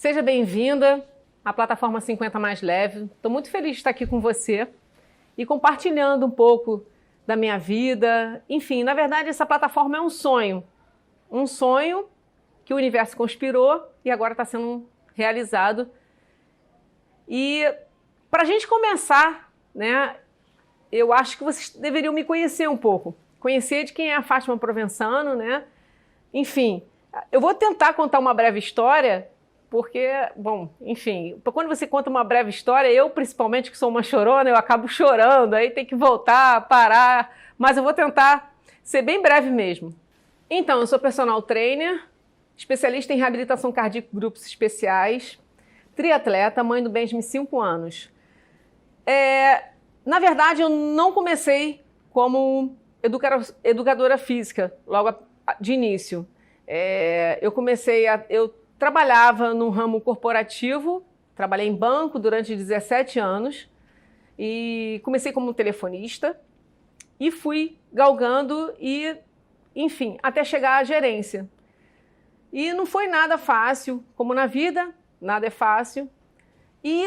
Seja bem-vinda à plataforma 50 Mais Leve. Estou muito feliz de estar aqui com você e compartilhando um pouco da minha vida. Enfim, na verdade, essa plataforma é um sonho que o universo conspirou e agora está sendo realizado. E para a gente começar, né, eu acho que vocês deveriam me conhecer um pouco. Conhecer de quem é a Fátima Provenzano, né? Enfim, eu vou tentar contar uma breve história, porque, bom, enfim, quando você conta uma breve história, eu principalmente, que sou uma chorona, eu acabo chorando, aí tem que voltar, parar, mas eu vou tentar ser bem breve mesmo. Então, eu sou personal trainer, especialista em reabilitação cardíaca em grupos especiais, triatleta, mãe do Benjamin, 5 anos. Na verdade, eu não comecei como educadora física logo de início. Eu trabalhava no ramo corporativo, trabalhei em banco durante 17 anos e comecei como telefonista e fui galgando e, enfim, até chegar à gerência. E não foi nada fácil, como na vida, nada é fácil. E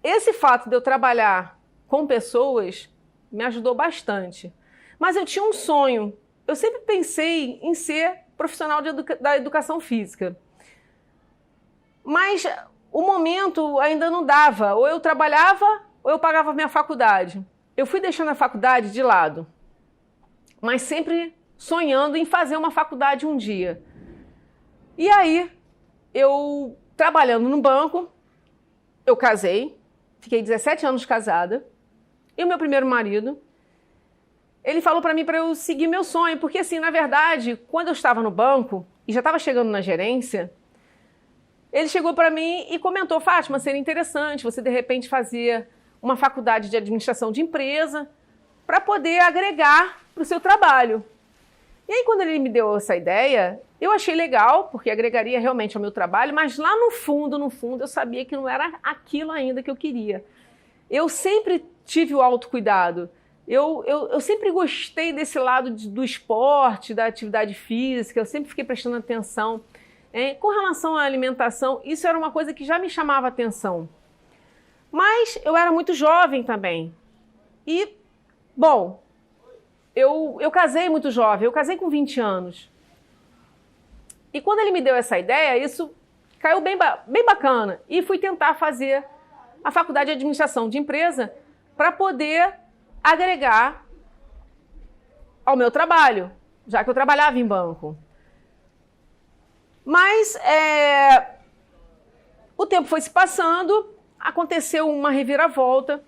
esse fato de eu trabalhar com pessoas me ajudou bastante. Mas eu tinha um sonho. Eu sempre pensei em ser profissional da educação física. Mas o momento ainda não dava. Ou eu trabalhava, ou eu pagava a minha faculdade. Eu fui deixando a faculdade de lado, mas sempre sonhando em fazer uma faculdade um dia. E aí, eu trabalhando no banco, eu casei, fiquei 17 anos casada, e o meu primeiro marido, ele falou para mim para eu seguir meu sonho, porque assim, na verdade, quando eu estava no banco e já estava chegando na gerência, ele chegou para mim e comentou: Fátima, seria interessante você de repente fazer uma faculdade de administração de empresa para poder agregar para o seu trabalho. E aí, quando ele me deu essa ideia, eu achei legal, porque agregaria realmente ao meu trabalho, mas lá no fundo, eu sabia que não era aquilo ainda que eu queria. Eu sempre tive o autocuidado. Eu sempre gostei desse lado do esporte, da atividade física, eu sempre fiquei prestando atenção. Com relação à alimentação, isso era uma coisa que já me chamava atenção. Mas eu era muito jovem também. E, bom, eu casei muito jovem, eu casei com 20 anos. E quando ele me deu essa ideia, isso caiu bem bacana. E fui tentar fazer a faculdade de administração de empresa para poder agregar ao meu trabalho, já que eu trabalhava em banco. Mas o tempo foi se passando, aconteceu uma reviravolta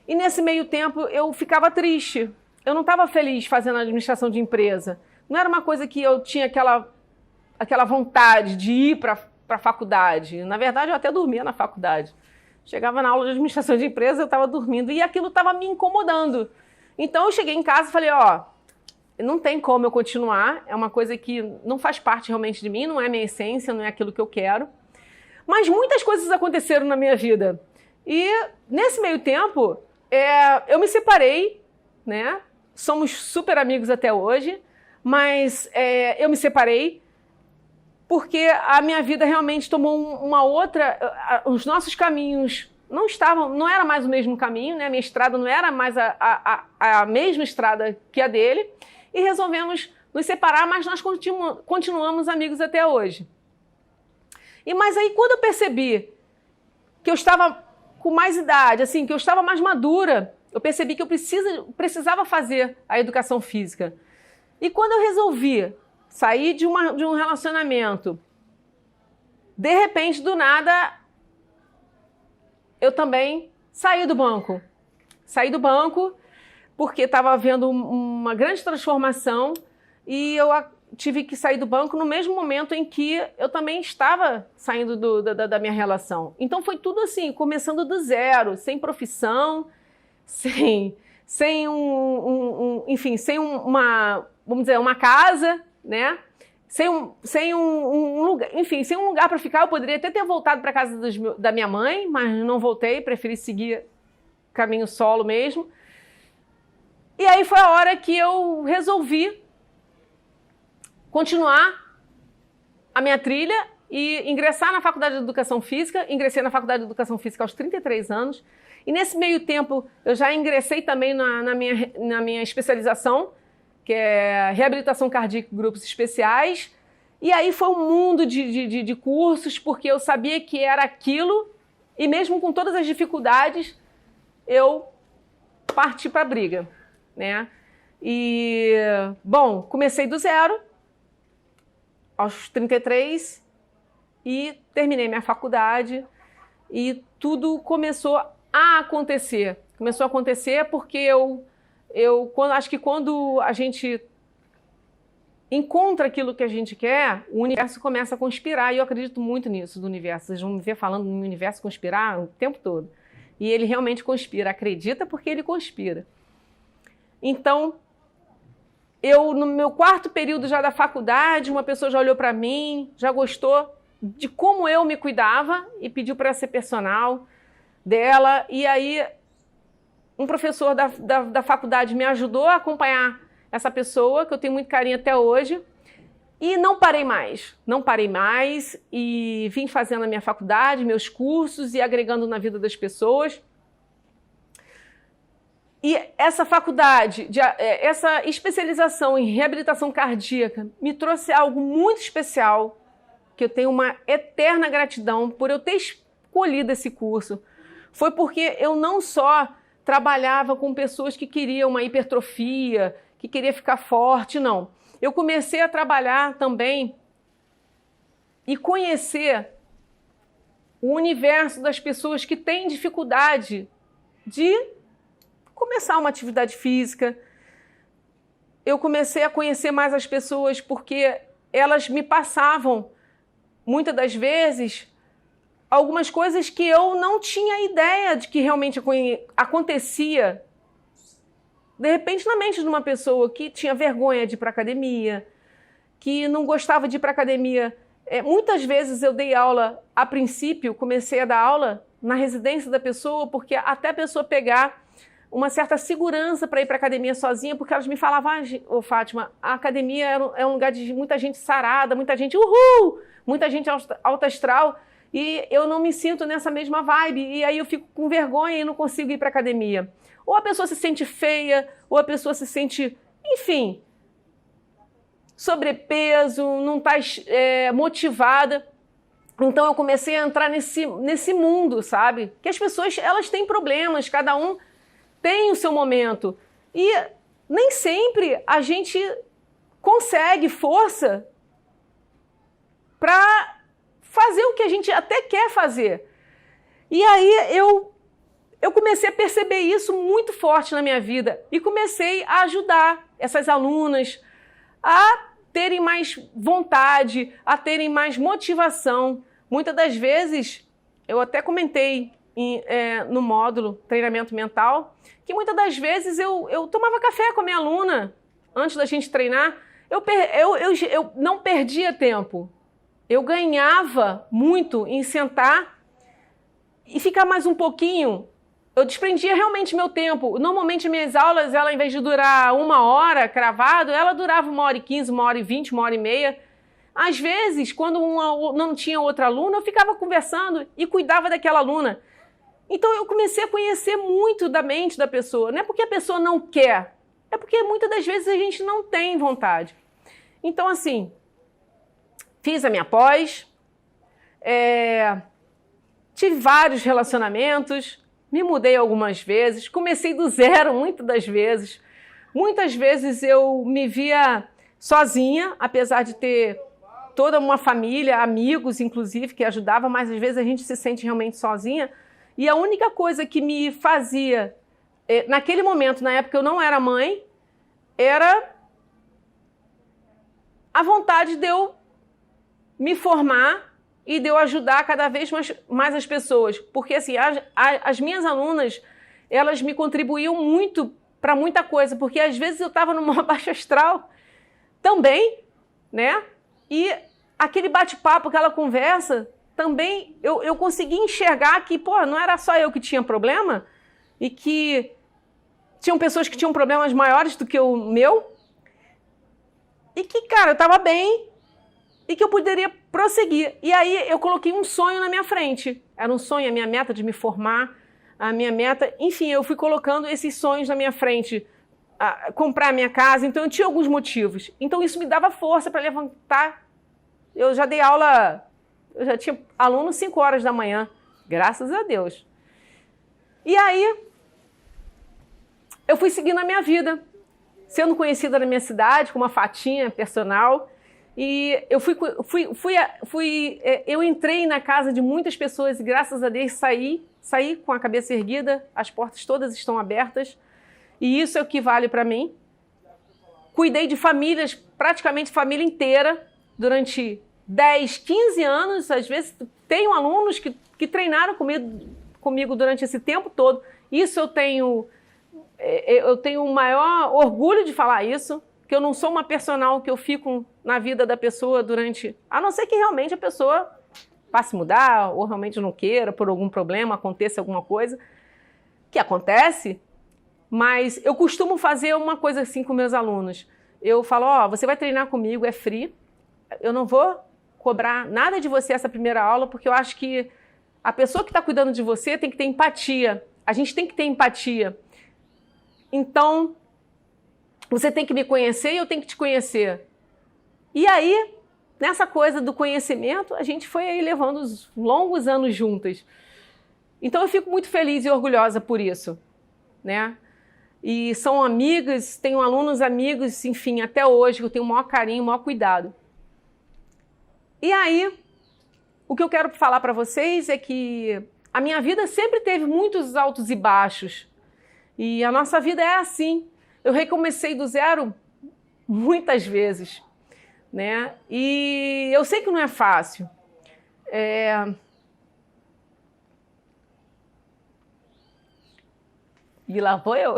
e nesse meio tempo eu ficava triste. Eu não estava feliz fazendo a administração de empresa. Não era uma coisa que eu tinha aquela vontade de ir para a faculdade. Na verdade, eu até dormia na faculdade. Chegava na aula de administração de empresa, eu estava dormindo e aquilo estava me incomodando. Então eu cheguei em casa e falei, não tem como eu continuar, é uma coisa que não faz parte realmente de mim, não é minha essência, não é aquilo que eu quero. Mas muitas coisas aconteceram na minha vida. E nesse meio tempo, eu me separei, né? Somos super amigos até hoje, mas eu me separei porque a minha vida realmente tomou uma outra... Os nossos caminhos não era mais o mesmo caminho, né? A minha estrada não era mais a mesma estrada que a dele, e resolvemos nos separar, mas nós continuamos amigos até hoje. Mas aí, quando eu percebi que eu estava com mais idade, assim, que eu estava mais madura, eu percebi que eu precisava fazer a educação física. E quando eu resolvi sair de um relacionamento, de repente, do nada, eu também saí do banco. Saí do banco porque estava havendo uma grande transformação e eu tive que sair do banco no mesmo momento em que eu também estava saindo da minha relação. Então foi tudo assim, começando do zero, sem profissão, sem vamos dizer, uma casa, né? Sem um lugar, enfim, sem um lugar para ficar. Eu poderia até ter voltado para a casa da minha mãe, mas não voltei, preferi seguir caminho solo mesmo. E aí foi a hora que eu resolvi continuar a minha trilha e ingressar na Faculdade de Educação Física. Ingressei na Faculdade de Educação Física aos 33 anos. E nesse meio tempo, eu já ingressei também na minha especialização, que é Reabilitação Cardíaca em Grupos Especiais. E aí foi um mundo de cursos, porque eu sabia que era aquilo, e mesmo com todas as dificuldades, eu parti para a briga, né? E, bom, comecei do zero, aos 33, e terminei minha faculdade, e tudo começou a acontecer. Começou a acontecer porque acho que quando a gente encontra aquilo que a gente quer, o universo começa a conspirar, e eu acredito muito nisso, do universo. Vocês vão me ver falando no universo conspirar o tempo todo. E ele realmente conspira, acredita porque ele conspira. Então, no meu quarto período já da faculdade, uma pessoa já olhou para mim, já gostou de como eu me cuidava e pediu para ser personal dela. E aí, um professor da faculdade me ajudou a acompanhar essa pessoa, que eu tenho muito carinho até hoje, e não parei mais, e vim fazendo a minha faculdade, meus cursos e agregando na vida das pessoas. E essa faculdade, essa especialização em reabilitação cardíaca me trouxe algo muito especial, que eu tenho uma eterna gratidão por eu ter escolhido esse curso. Foi porque eu não só trabalhava com pessoas que queriam uma hipertrofia, que queria ficar forte, não. Eu comecei a trabalhar também e conhecer o universo das pessoas que têm dificuldade de começar uma atividade física. Eu comecei a conhecer mais as pessoas porque elas me passavam, muitas das vezes, algumas coisas que eu não tinha ideia de que realmente acontecia. De repente, na mente de uma pessoa que tinha vergonha de ir para a academia, que não gostava de ir para a academia. Muitas vezes eu dei aula, a princípio, comecei a dar aula na residência da pessoa, porque até a pessoa pegar uma certa segurança para ir para a academia sozinha, porque elas me falavam, Fátima, a academia é um lugar de muita gente sarada, muita gente uhul, muita gente alta astral, e eu não me sinto nessa mesma vibe, e aí eu fico com vergonha e não consigo ir para a academia. Ou a pessoa se sente feia, ou a pessoa se sente, enfim, sobrepeso, não está motivada. Então eu comecei a entrar nesse mundo, sabe? Que as pessoas, elas têm problemas, cada um tem o seu momento. E nem sempre a gente consegue força para fazer o que a gente até quer fazer. E aí eu comecei a perceber isso muito forte na minha vida e comecei a ajudar essas alunas a terem mais vontade, a terem mais motivação. Muitas das vezes, eu até comentei no módulo treinamento mental, que muitas das vezes eu tomava café com a minha aluna antes da gente treinar, eu não perdia tempo. Eu ganhava muito em sentar e ficar mais um pouquinho. Eu desprendia realmente meu tempo. Normalmente, minhas aulas, ela, em vez de durar 1 hora cravado, ela durava 1h15, 1h20, 1h30. Às vezes, quando não tinha outra aluna, eu ficava conversando e cuidava daquela aluna. Então, eu comecei a conhecer muito da mente da pessoa. Não é porque a pessoa não quer, é porque muitas das vezes a gente não tem vontade. Então, assim, fiz a minha pós, tive vários relacionamentos, me mudei algumas vezes, comecei do zero muitas das vezes. Muitas vezes eu me via sozinha, apesar de ter toda uma família, amigos inclusive, que ajudavam, mas às vezes a gente se sente realmente sozinha. E a única coisa que me fazia, naquele momento, na época eu não era mãe, era a vontade de eu me formar e de eu ajudar cada vez mais as pessoas. Porque assim, as minhas alunas, elas me contribuíam muito para muita coisa, porque às vezes eu estava numa baixa astral também, né? E aquele bate-papo, aquela conversa, também eu consegui enxergar que, pô, não era só eu que tinha problema e que tinham pessoas que tinham problemas maiores do que o meu e que, cara, eu estava bem e que eu poderia prossegui. E aí eu coloquei um sonho na minha frente. Era um sonho, a minha meta de me formar, a minha meta... Enfim, eu fui colocando esses sonhos na minha frente. Comprar a minha casa, então eu tinha alguns motivos. Então isso me dava força para levantar. Eu já dei aula, eu já tinha aluno 5 horas da manhã, graças a Deus. E aí, eu fui seguindo a minha vida, sendo conhecida na minha cidade, como uma fatinha personal, e eu entrei na casa de muitas pessoas e graças a Deus saí com a cabeça erguida, as portas todas estão abertas, e isso é o que vale para mim. Cuidei de famílias, praticamente família inteira, durante 10, 15 anos. Às vezes tenho alunos que treinaram comigo durante esse tempo todo. Isso eu tenho o maior orgulho de falar isso, que eu não sou uma personal que eu fico na vida da pessoa durante... A não ser que realmente a pessoa passe a mudar, ou realmente não queira, por algum problema, aconteça alguma coisa, que acontece... Mas eu costumo fazer uma coisa assim com meus alunos. Eu falo, você vai treinar comigo, é free. Eu não vou cobrar nada de você essa primeira aula, porque eu acho que a pessoa que está cuidando de você tem que ter empatia. A gente tem que ter empatia. Então, você tem que me conhecer e eu tenho que te conhecer. E aí, nessa coisa do conhecimento, a gente foi aí levando os longos anos juntas. Então, eu fico muito feliz e orgulhosa por isso, né? E são amigas, tenho alunos amigos, enfim, até hoje, que eu tenho o maior carinho, o maior cuidado. E aí, o que eu quero falar para vocês é que a minha vida sempre teve muitos altos e baixos. E a nossa vida é assim. Eu recomecei do zero muitas vezes, né? E eu sei que não é fácil. E lá vou eu.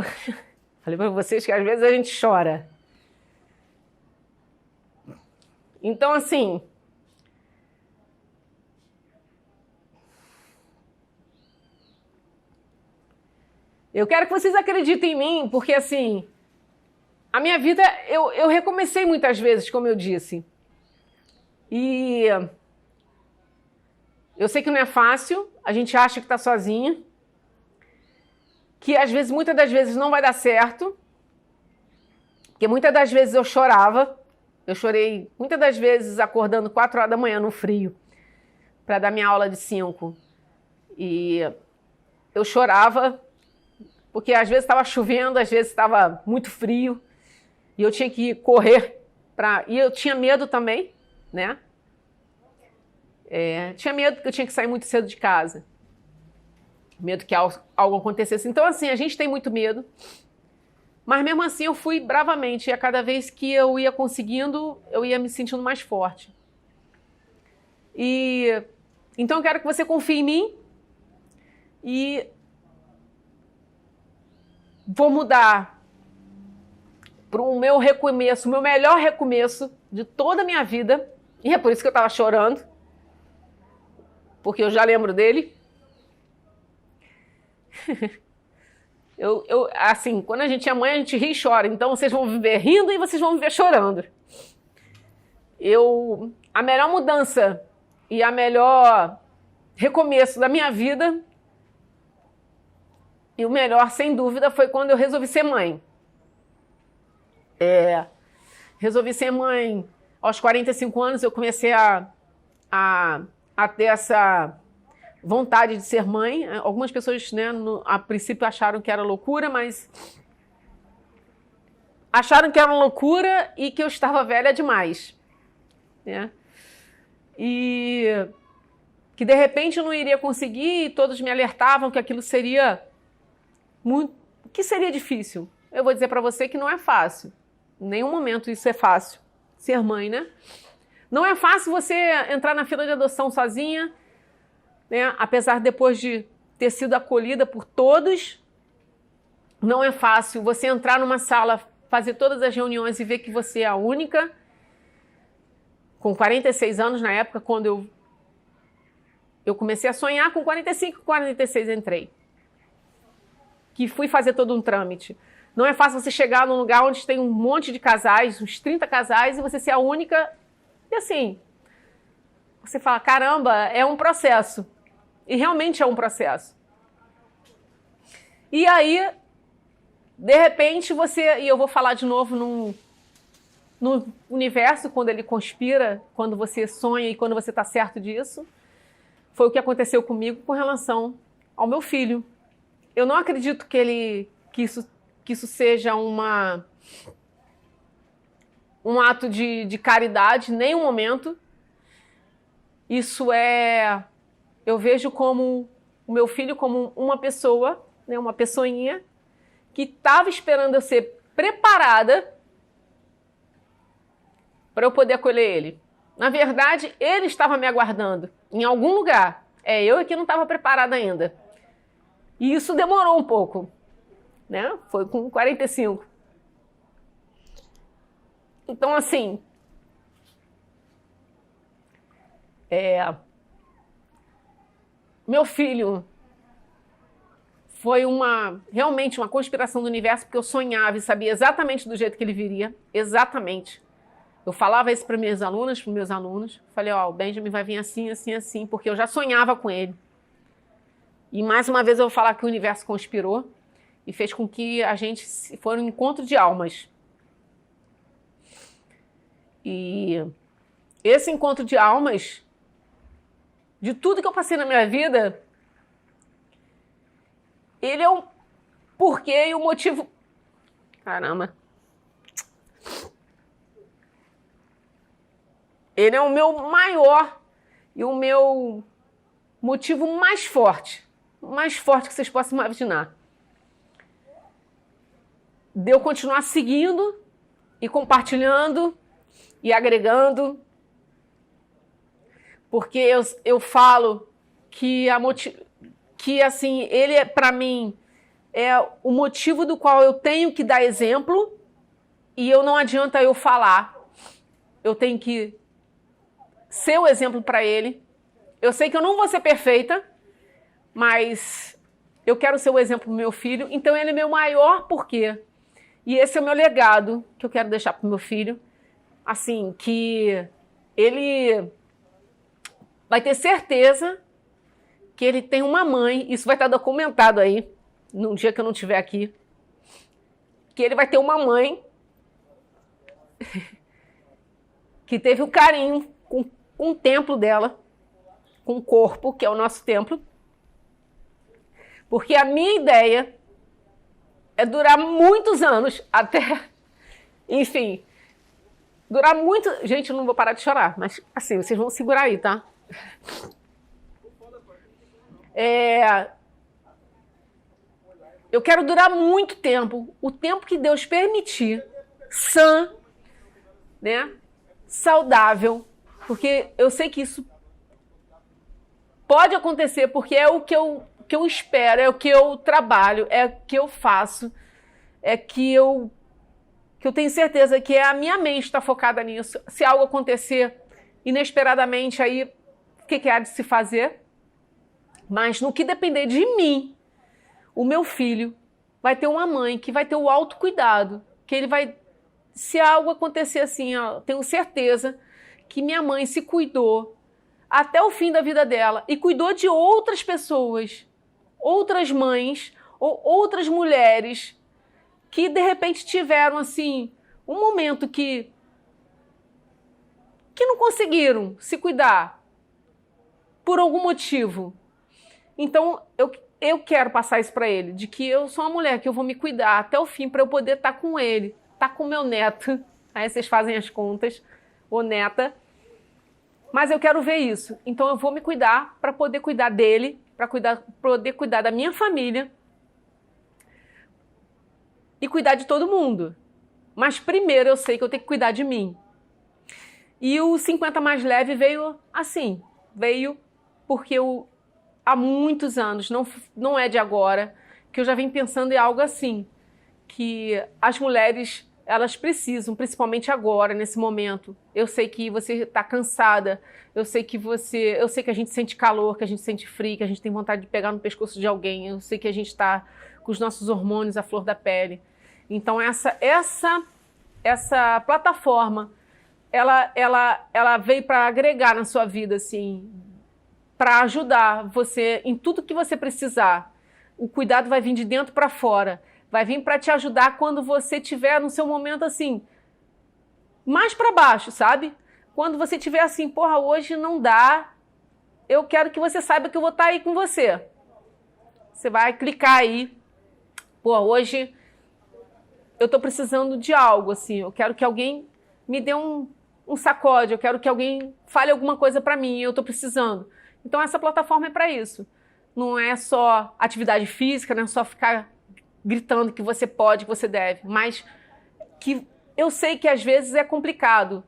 Falei para vocês que às vezes a gente chora. Então, assim... Eu quero que vocês acreditem em mim, porque, assim... A minha vida, eu recomecei muitas vezes, como eu disse. E... eu sei que não é fácil, a gente acha que está sozinha. Que às vezes, muitas das vezes não vai dar certo, porque muitas das vezes eu chorava, eu chorei muitas das vezes acordando 4 horas da manhã no frio, para dar minha aula de 5, e eu chorava, porque às vezes estava chovendo, às vezes estava muito frio, e eu tinha que correr, e eu tinha medo também, né? Tinha medo porque eu tinha que sair muito cedo de casa. Medo que algo acontecesse. Então, assim, a gente tem muito medo. Mas, mesmo assim, eu fui bravamente. E a cada vez que eu ia conseguindo, eu ia me sentindo mais forte. Então, eu quero que você confie em mim. E vou mudar para o meu recomeço, o meu melhor recomeço de toda a minha vida. E é por isso que eu estava chorando. Porque eu já lembro dele. Assim, quando a gente é mãe, a gente ri e chora. Então, vocês vão viver rindo e vocês vão viver chorando. A melhor mudança e a melhor recomeço da minha vida, e o melhor, sem dúvida, foi quando eu resolvi ser mãe. Resolvi ser mãe aos 45 anos. Eu comecei a ter essa... vontade de ser mãe. Algumas pessoas, né, a princípio acharam que era loucura, mas acharam que era loucura e que eu estava velha demais, né? E que de repente eu não iria conseguir, e todos me alertavam que aquilo seria que seria difícil. Eu vou dizer para você que não é fácil. Em nenhum momento isso é fácil, ser mãe, né? Não é fácil você entrar na fila de adoção sozinha, né? Apesar de depois de ter sido acolhida por todos, não é fácil você entrar numa sala, fazer todas as reuniões e ver que você é a única. Com 46 anos, na época, quando eu comecei a sonhar, com 45, 46 entrei. Que fui fazer todo um trâmite. Não é fácil você chegar num lugar onde tem um monte de casais, uns 30 casais, e você ser a única. E assim, você fala, caramba, é um processo. E realmente é um processo. E aí, de repente, e eu vou falar de novo no universo, quando ele conspira, quando você sonha e quando você está certo disso, foi o que aconteceu comigo com relação ao meu filho. Eu não acredito que isso seja um ato de caridade, nem um momento. Isso eu vejo como o meu filho como uma pessoa, né, uma pessoinha, que estava esperando eu ser preparada para eu poder acolher ele. Na verdade, ele estava me aguardando em algum lugar. Eu que não estava preparada ainda. E isso demorou um pouco, né? Foi com 45. Então, assim, meu filho foi realmente uma conspiração do universo, porque eu sonhava e sabia exatamente do jeito que ele viria, exatamente. Eu falava isso para minhas alunas, para meus alunos. Falei, o Benjamin vai vir assim, assim, assim, porque eu já sonhava com ele. E mais uma vez eu vou falar que o universo conspirou e fez com que a gente fosse um encontro de almas. E esse encontro de almas, de tudo que eu passei na minha vida, ele é o porquê e o motivo... Caramba! Ele é o meu maior e o meu motivo mais forte que vocês possam imaginar. De eu continuar seguindo e compartilhando e agregando, porque eu falo que assim, ele para mim é o motivo do qual eu tenho que dar exemplo e não adianta eu falar, eu tenho que ser o exemplo para ele. Eu sei que eu não vou ser perfeita, mas eu quero ser o exemplo para o meu filho, então ele é meu maior porquê. E esse é o meu legado que eu quero deixar para o meu filho, assim, que ele vai ter certeza que ele tem uma mãe, isso vai estar documentado aí, num dia que eu não estiver aqui, que ele vai ter uma mãe que teve o carinho com o templo dela, com o corpo, que é o nosso templo, porque a minha ideia é durar muitos anos, até, enfim, durar muito... Gente, eu não vou parar de chorar, mas assim, vocês vão segurar aí, tá? Eu quero durar muito tempo, o tempo que Deus permitir, sã, né, saudável, porque eu sei que isso pode acontecer, porque é o que eu espero, é o que eu trabalho, é o que eu faço, é que eu tenho certeza que a minha mente está focada nisso. Se algo acontecer inesperadamente, aí o que há de se fazer? Mas no que depender de mim, o meu filho vai ter uma mãe que vai ter o autocuidado, que ele vai, se algo acontecer assim, tenho certeza que minha mãe se cuidou até o fim da vida dela e cuidou de outras pessoas, outras mães ou outras mulheres que de repente tiveram assim um momento que não conseguiram se cuidar por algum motivo. Então eu quero passar isso para ele, de que eu sou uma mulher que eu vou me cuidar até o fim para eu poder estar com ele, estar com meu neto. Aí vocês fazem as contas, ou neta. Mas eu quero ver isso. Então eu vou me cuidar para poder cuidar dele, para poder cuidar da minha família e cuidar de todo mundo. Mas primeiro eu sei que eu tenho que cuidar de mim. E o 50 mais leve veio assim, veio porque há muitos anos, não é de agora, que eu já venho pensando em algo assim, que as mulheres, elas precisam, principalmente agora, nesse momento. Eu sei que você está cansada, eu sei que a gente sente calor, que a gente sente frio, que a gente tem vontade de pegar no pescoço de alguém, eu sei que a gente está com os nossos hormônios à flor da pele. Então essa plataforma ela veio para agregar na sua vida, assim, para ajudar você em tudo que você precisar. O cuidado vai vir de dentro para fora, vai vir para te ajudar quando você estiver no seu momento, assim, mais para baixo, sabe? Quando você estiver assim, porra, hoje não dá, eu quero que você saiba que eu vou estar aí com você. Você vai clicar aí, pô, hoje eu tô precisando de algo, assim, eu quero que alguém me dê um sacode, eu quero que alguém fale alguma coisa para mim, eu tô precisando. Então essa plataforma é para isso. Não é só atividade física, não é só ficar gritando que você pode, que você deve, mas que eu sei que às vezes é complicado.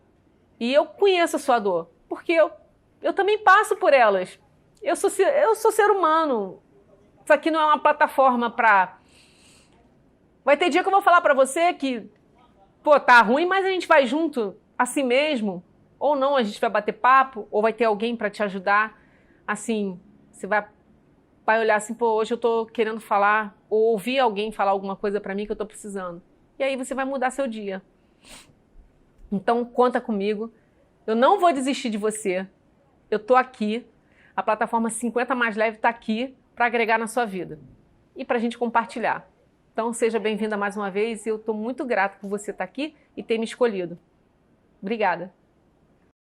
E eu conheço a sua dor, porque eu também passo por elas. Eu sou ser humano. Isso aqui não é uma plataforma para... Vai ter dia que eu vou falar para você que, pô, tá ruim, mas a gente vai junto, assim mesmo. Ou não, a gente vai bater papo, ou vai ter alguém para te ajudar. Assim, você vai olhar assim, pô, hoje eu tô querendo falar, ou ouvir alguém falar alguma coisa para mim que eu tô precisando. E aí você vai mudar seu dia. Então, conta comigo. Eu não vou desistir de você. Eu tô aqui. A plataforma 50 Mais Leve tá aqui para agregar na sua vida e para a gente compartilhar. Então, seja bem-vinda mais uma vez e eu estou muito grata por você estar aqui e ter me escolhido. Obrigada.